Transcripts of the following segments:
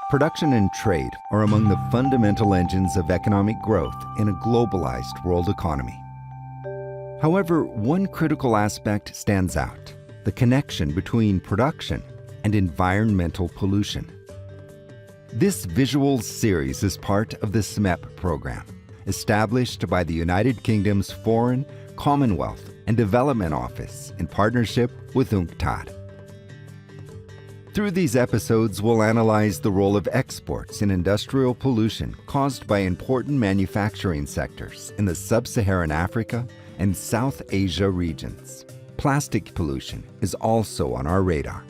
Production and trade are among the fundamental engines of economic growth in a globalized world economy. However, one critical aspect stands out: the connection between production and environmental pollution. This visual series is part of the SMEP program, established by the United Kingdom's Foreign, Commonwealth and Development Office in partnership with UNCTAD. Through these episodes, we'll analyze the role of exports in industrial pollution caused by important manufacturing sectors in the Sub-Saharan Africa and South Asia regions. Plastic pollution is also on our radar.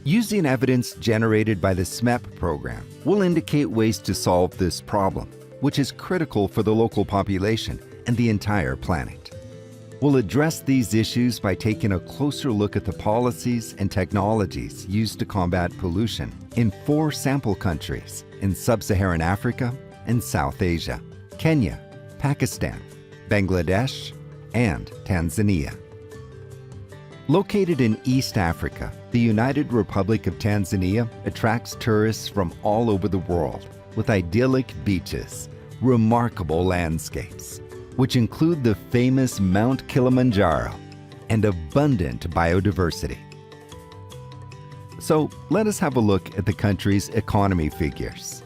Using evidence generated by the SMEP program, we'll indicate ways to solve this problem, which is critical for the local population and the entire planet. We'll address these issues by taking a closer look at the policies and technologies used to combat pollution in 4 sample countries in Sub-Saharan Africa and South Asia: Kenya, Pakistan, Bangladesh, and Tanzania. Located in East Africa, the United Republic of Tanzania attracts tourists from all over the world with idyllic beaches, remarkable landscapes, which include the famous Mount Kilimanjaro, and abundant biodiversity. So let us have a look at the country's economy figures.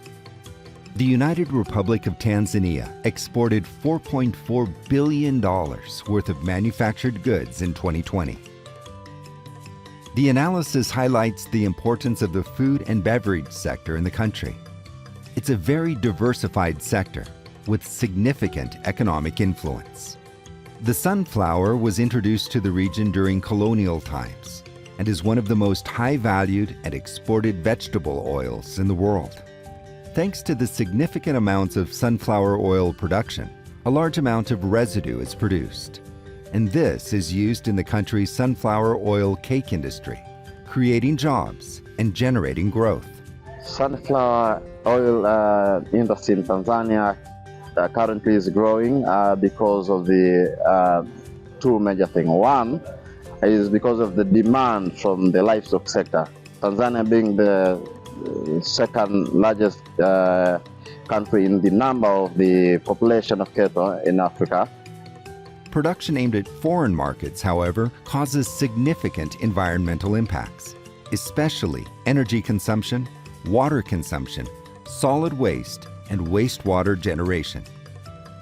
The United Republic of Tanzania exported $4.4 billion worth of manufactured goods in 2020. The analysis highlights the importance of the food and beverage sector in the country. It's a very diversified sector with significant economic influence. The sunflower was introduced to the region during colonial times and is one of the most high-valued and exported vegetable oils in the world. Thanks to the significant amounts of sunflower oil production, a large amount of residue is produced, and this is used in the country's sunflower oil cake industry, creating jobs and generating growth. Sunflower oil industry in Tanzania currently is growing because of the 2 major things. One is because of the demand from the livestock sector. Tanzania being the second largest country in the number of the population of cattle in Africa. Production aimed at foreign markets, however, causes significant environmental impacts, especially energy consumption, water consumption, solid waste, and wastewater generation.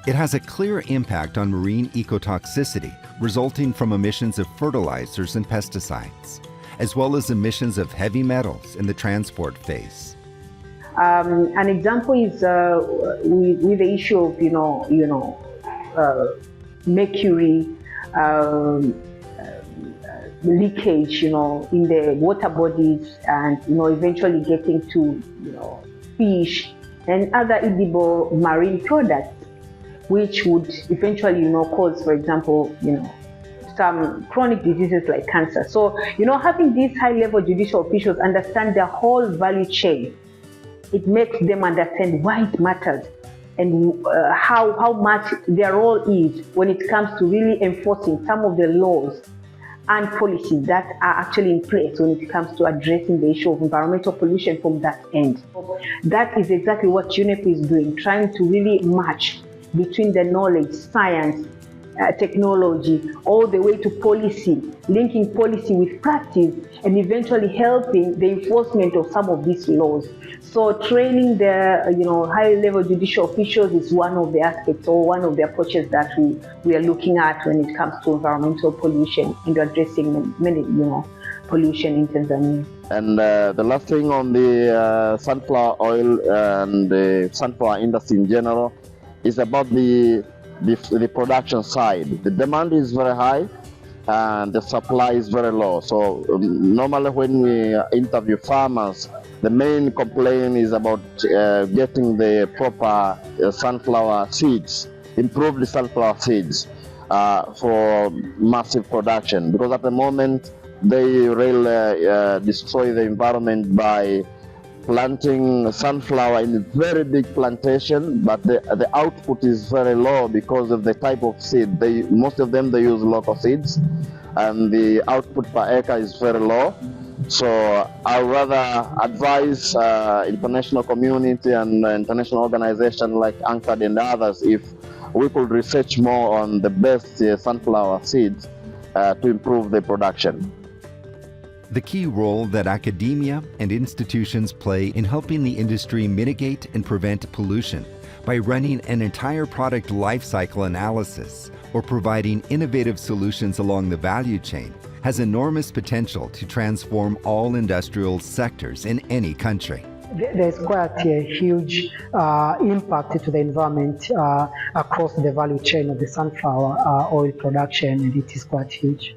It has a clear impact on marine ecotoxicity resulting from emissions of fertilizers and pesticides, as well as emissions of heavy metals in the transport phase. An example is with the issue of mercury leakage, in the water bodies, and eventually getting to fish and other edible marine products, which would eventually cause, for example, some chronic diseases like cancer. So having these high-level judicial officials understand the whole value chain, it makes them understand why it matters and how much their role is when it comes to really enforcing some of the laws and policies that are actually in place when it comes to addressing the issue of environmental pollution from that end. That is exactly what UNEP is doing, trying to really match between the knowledge, science, technology, all the way to policy, linking policy with practice, and eventually helping the enforcement of some of these laws. So training the high-level judicial officials is one of the aspects or one of the approaches that we are looking at when it comes to environmental pollution and addressing many pollution in Tanzania. And the last thing on the sunflower oil and the sunflower industry in general is about the production side. The demand is very high and the supply is very low. So normally when we interview farmers, the main complaint is about getting the proper sunflower seeds, improved sunflower seeds for massive production, because at the moment they really destroy the environment by planting sunflower in a very big plantation, but the output is very low because of the type of seed. Most of them use local seeds, and the output per acre is very low. So I would rather advise international community and international organizations like UNCTAD and others if we could research more on the best sunflower seeds to improve the production. The key role that academia and institutions play in helping the industry mitigate and prevent pollution by running an entire product life cycle analysis or providing innovative solutions along the value chain has enormous potential to transform all industrial sectors in any country. There's quite a huge impact to the environment across the value chain of the sunflower oil production, and it is quite huge.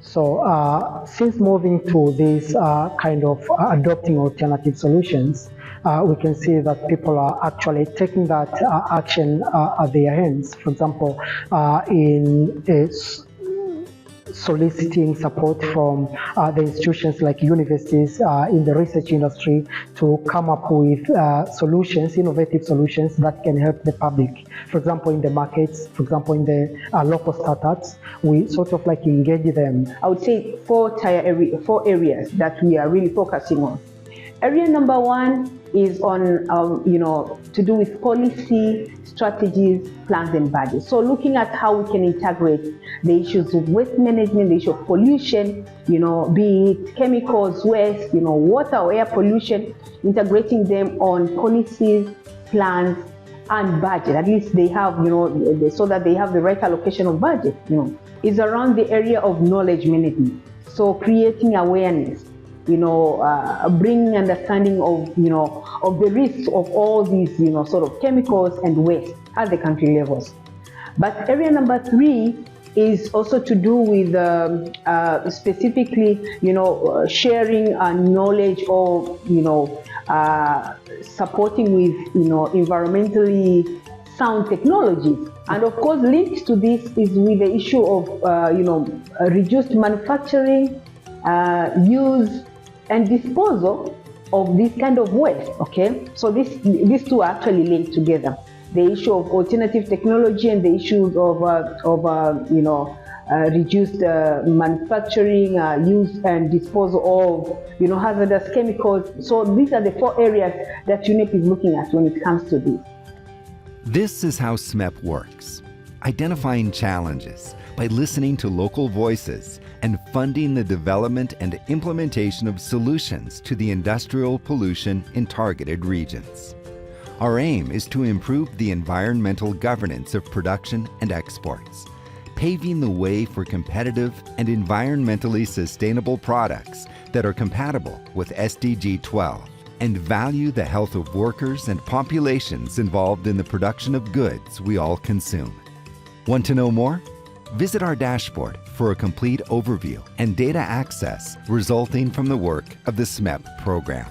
So since moving to this kind of adopting alternative solutions, we can see that people are actually taking that action at their hands. For example, in soliciting support from the institutions like universities in the research industry to come up with solutions, innovative solutions that can help the public. For example, in the markets, for example, in the local startups, we sort of like engage them. I would say four areas that we are really focusing on. Area number one is on, to do with policy, strategies, plans, and budgets. So looking at how we can integrate the issues of waste management, the issue of pollution, be it chemicals, waste, water or air pollution, integrating them on policies, plans, and budget. At least they have, so that they have the right allocation of budget, is around the area of knowledge management. So creating awareness, bringing understanding of, of the risks of all these, sort of chemicals and waste at the country levels. But area number three is also to do with specifically, sharing knowledge or, supporting with, environmentally sound technologies. And of course, linked to this is with the issue of, reduced manufacturing, use, and disposal of this kind of waste, okay? So these two are actually linked together. The issue of alternative technology and the issues of reduced manufacturing, use and disposal of, hazardous chemicals. So these are the four areas that UNEP is looking at when it comes to this. This is how SMEP works, identifying challenges by listening to local voices and funding the development and implementation of solutions to the industrial pollution in targeted regions. Our aim is to improve the environmental governance of production and exports, paving the way for competitive and environmentally sustainable products that are compatible with SDG 12 and value the health of workers and populations involved in the production of goods we all consume. Want to know more? Visit our dashboard for a complete overview and data access resulting from the work of the SMEP program.